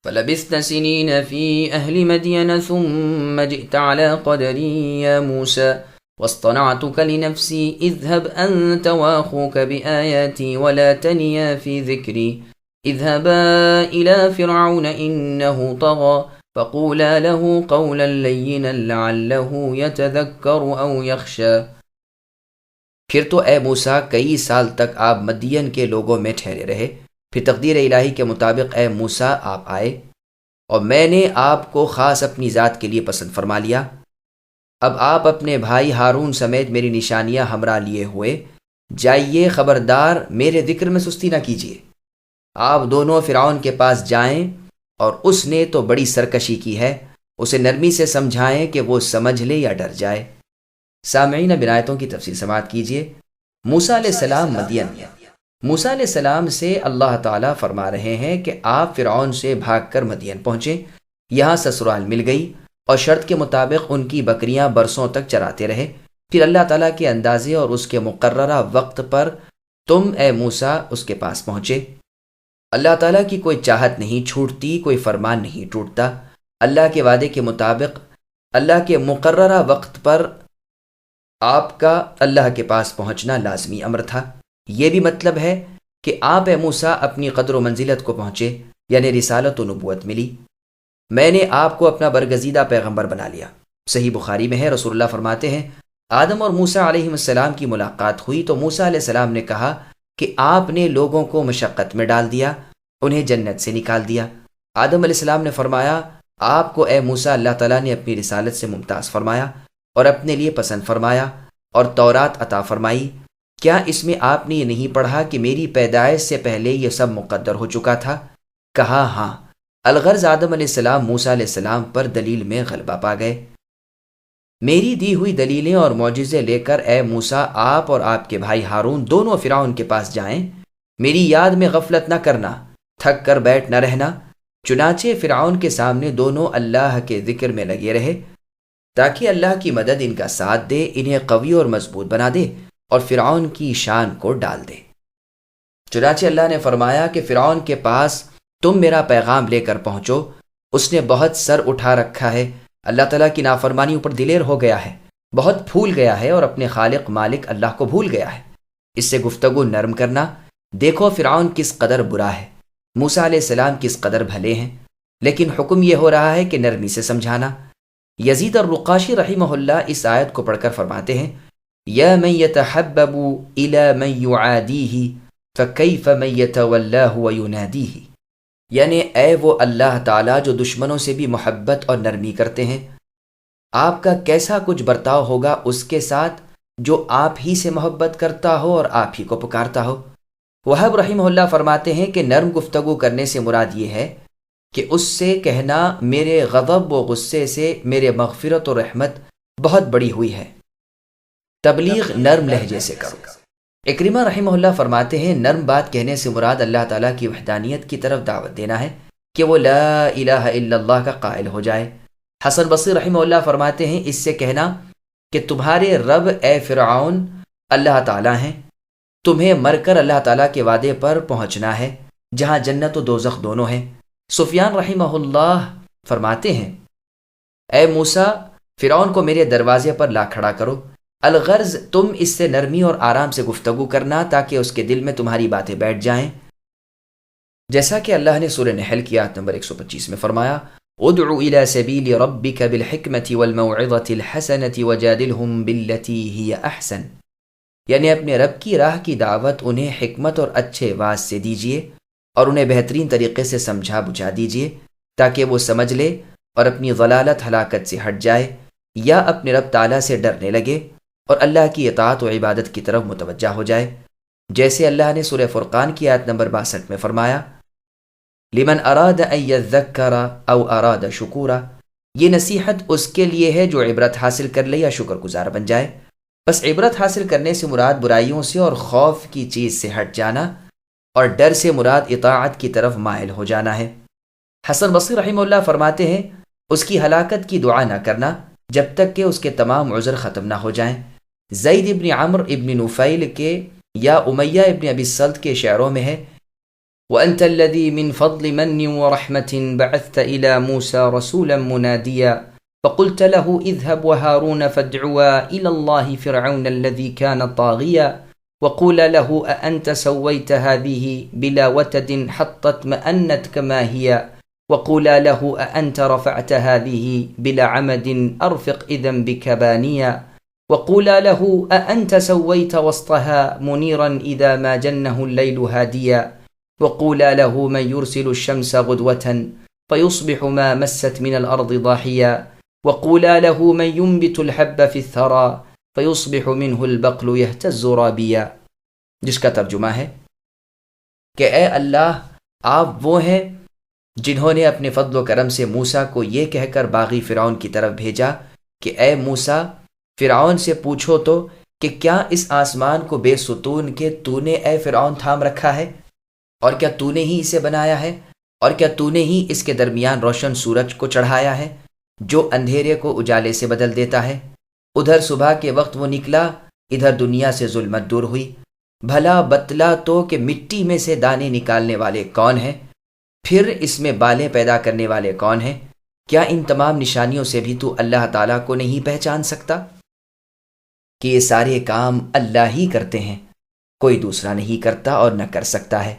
فلبثت سنين في أهل مدين ثم جئت على قدري يا موسى واصطنعتك لنفسي اذهب أنت وأخوك بآياتي ولا تنيا في ذكري اذهبا إلى فرعون إنه طغى فقولا له قولا لينا لعله يتذكر أو يخشى۔ پھر تو اے موسیٰ کئی سال تک آپ مدین کے لوگوں میں ٹھہرے رہے، پھر تقدیر الہی کے مطابق اے موسیٰ آپ آئے اور میں نے آپ کو خاص اپنی ذات کے لیے پسند فرما لیا۔ اب آپ اپنے بھائی ہارون سمیت میری نشانیاں ہمراہ لیے ہوئے جائیے، خبردار میرے ذکر میں سستی نہ کیجیے۔ آپ دونوں فرعون کے پاس جائیں اور اس نے تو بڑی سرکشی کی ہے، اسے نرمی سے سمجھائیں کہ وہ سمجھ لے یا ڈر جائے۔ سامعین، اب آیتوں کی تفصیل سماعت کیجیے۔ موسیٰ علیہ السلام مدین۔ موسیٰ علیہ السلام سے اللہ تعالیٰ فرما رہے ہیں کہ آپ فرعون سے بھاگ کر مدین پہنچے، یہاں سسرال مل گئی اور شرط کے مطابق ان کی بکریاں برسوں تک چراتے رہے۔ پھر اللہ تعالیٰ کے اندازے اور اس کے مقررہ وقت پر تم اے موسیٰ اس کے پاس پہنچے۔ اللہ تعالیٰ کی کوئی چاہت نہیں چھوٹتی، کوئی فرمان نہیں ٹوٹتا۔ اللہ کے وعدے کے مطابق اللہ کے مقررہ وقت پر آپ کا اللہ کے پاس پہنچنا لازمی امر تھا۔ یہ بھی مطلب ہے کہ آپ اے موسیٰ اپنی قدر و منزلت کو پہنچے، یعنی رسالت و نبوت ملی۔ میں نے آپ کو اپنا برگزیدہ پیغمبر بنا لیا۔ صحیح بخاری میں ہے، رسول اللہ فرماتے ہیں آدم اور موسیٰ علیہ السلام کی ملاقات ہوئی تو موسیٰ علیہ السلام نے کہا کہ آپ نے لوگوں کو مشقت میں ڈال دیا، انہیں جنت سے نکال دیا۔ آدم علیہ السلام نے فرمایا آپ کو اے موسیٰ اللہ تعالیٰ نے اپنی رسالت سے ممتاز فرمایا اور اپنے لیے پسند فرمایا اور تورات عطا فرمائی۔ کیا اس میں آپ نے یہ نہیں پڑھا کہ میری پیدائش سے پہلے یہ سب مقدر ہو چکا تھا؟ کہا ہاں۔ الغرض آدم علیہ السلام موسیٰ علیہ السلام پر دلیل میں غلبہ پا گئے۔ میری دی ہوئی دلیلیں اور معجزے لے کر اے موسیٰ آپ اور آپ کے بھائی ہارون دونوں فرعون کے پاس جائیں، میری یاد میں غفلت نہ کرنا، تھک کر بیٹھ نہ رہنا۔ چنانچہ فرعون کے سامنے دونوں اللہ کے ذکر میں لگے رہے تاکہ اللہ کی مدد ان کا ساتھ دے، انہیں قوی اور مضبوط بنا دے اور فرعون کی شان کو ڈال دے۔ چنانچہ اللہ نے فرمایا کہ فرعون کے پاس تم میرا پیغام لے کر پہنچو، اس نے بہت سر اٹھا رکھا ہے، اللہ تعالیٰ کی نافرمانیوں پر دلیر ہو گیا ہے، بہت پھول گیا ہے اور اپنے خالق مالک اللہ کو بھول گیا ہے۔ اس سے گفتگو نرم کرنا۔ دیکھو فرعون کس قدر برا ہے، موسیٰ علیہ السلام کس قدر بھلے ہیں، لیکن حکم یہ ہو رہا ہے کہ نرمی سے سمجھانا۔ یزید الرقاشی رحمہ اللہ اس آیت کو پڑھ کر فرماتے ہیں یا من یتحبب الی من یعادیہ فکیف من یتولاہ وینادیہ، یعنی اے وہ اللہ تعالیٰ جو دشمنوں سے بھی محبت اور نرمی کرتے ہیں، آپ کا کیسا کچھ برتاؤ ہوگا اس کے ساتھ جو آپ ہی سے محبت کرتا ہو اور آپ ہی کو پکارتا ہو۔ وہب رحمہ اللہ فرماتے ہیں کہ نرم گفتگو کرنے سے مراد یہ ہے کہ اس سے کہنا میرے غضب و غصے سے میرے مغفرت و رحمت بہت بڑی ہوئی ہے، تبلیغ نرم لہجے سے کرو۔ اکرمہ رحمہ اللہ فرماتے ہیں نرم بات کہنے سے مراد اللہ تعالیٰ کی وحدانیت کی طرف دعوت دینا ہے کہ وہ لا الہ الا اللہ کا قائل ہو جائے۔ حسن بصری رحمہ اللہ فرماتے ہیں اس سے کہنا کہ تمہارے رب اے فرعون اللہ تعالیٰ ہیں، تمہیں مر کر اللہ تعالیٰ کے وعدے پر پہنچنا ہے جہاں جنت و دوزخ دونوں ہیں۔ سفیان رحمہ اللہ فرماتے ہیں اے موسیٰ فرعون کو میرے دروازے پر لا کھڑا کرو، الغرض تم اس سے نرمی اور آرام سے گفتگو کرنا تاکہ اس کے دل میں تمہاری باتیں بیٹھ جائیں، جیسا کہ اللہ نے سورہ نحل کی آیت نمبر 125 میں فرمایا ادع الى سبیل ربک بالحکمت والموعظۃ الحسنۃ وجادلہم باللتی ہی احسن، یعنی اپنے رب کی راہ کی دعوت انہیں حکمت اور اچھے واز سے دیجیے اور انہیں بہترین طریقے سے سمجھا بجھا دیجیے تاکہ وہ سمجھ لے اور اپنی ضلالت ہلاکت سے ہٹ جائے یا اپنے رب تعالیٰ سے ڈرنے لگے اور اللہ کی اطاعت و عبادت کی طرف متوجہ ہو جائے، جیسے اللہ نے سورہ فرقان کی آیت نمبر 62 میں فرمایا لمن اراد ان یذکر او اراد شکورا، یہ نصیحت اس کے لیے ہے جو عبرت حاصل کر لے یا شکر گزار بن جائے۔ بس عبرت حاصل کرنے سے مراد برائیوں سے اور خوف کی چیز سے ہٹ جانا اور ڈر سے مراد اطاعت کی طرف مائل ہو جانا ہے۔ حسن بصری رحمہ اللہ فرماتے ہیں اس کی ہلاکت کی دعا نہ کرنا جب تک کہ اس کے تمام عذر ختم نہ ہو جائیں۔ زید ابن عمر ابن نفیل کے یا امیہ ابن ابی السلط کے شعروں میں ہے وأنت الذي من فضل من ورحمة بعثت إلى موسى رسولا مناديا فقلت له اذهب وهارون فادعوا إلى الله فرعون الذي كان طاغيا وقول له أأنت سويت هذه بلا وتد حتى اطمأنت كما هي وقول له أأنت رفعت هذه بلا عمد أرفق إذا بك بانيا وقول له أأنت سويت وسطها منيرا إذا ما جنه الليل هاديا وقول له من يرسل الشمس غدوة فيصبح ما مست من الأرض ضاحيا وقول له من ينبت الحب في الثرى فيصبح منه البقل يهتز رابيا، جس کا ترجمہ ہے کہ اے اللہ، آپ وہ ہیں جنہوں نے اپنے فضل و کرم سے موسیٰ کو یہ کہہ کر باغی فرعون کی طرف بھیجا کہ اے موسیٰ، فرعون سے پوچھو تو کہ کیا اس آسمان کو بے ستون کے تو نے اے فرعون تھام رکھا ہے، اور کیا تو نے ہی اسے بنایا ہے، اور کیا تو نے ہی اس کے درمیان روشن سورج کو چڑھایا ہے جو اندھیرے کو اجالے سے بدل دیتا ہے؟ ادھر صبح کے وقت وہ نکلا، ادھر دنیا سے ظلمت دور ہوئی۔ بھلا بتلا تو کہ مٹی میں سے دانے نکالنے والے کون ہیں، پھر اس میں بالیں پیدا کرنے والے کون ہیں؟ کیا ان تمام نشانیوں سے بھی تو اللہ تعالیٰ کو نہیں پہچان سکتا کہ یہ سارے کام اللہ ہی کرتے ہیں، کوئی دوسرا نہیں کرتا اور نہ کر سکتا ہے۔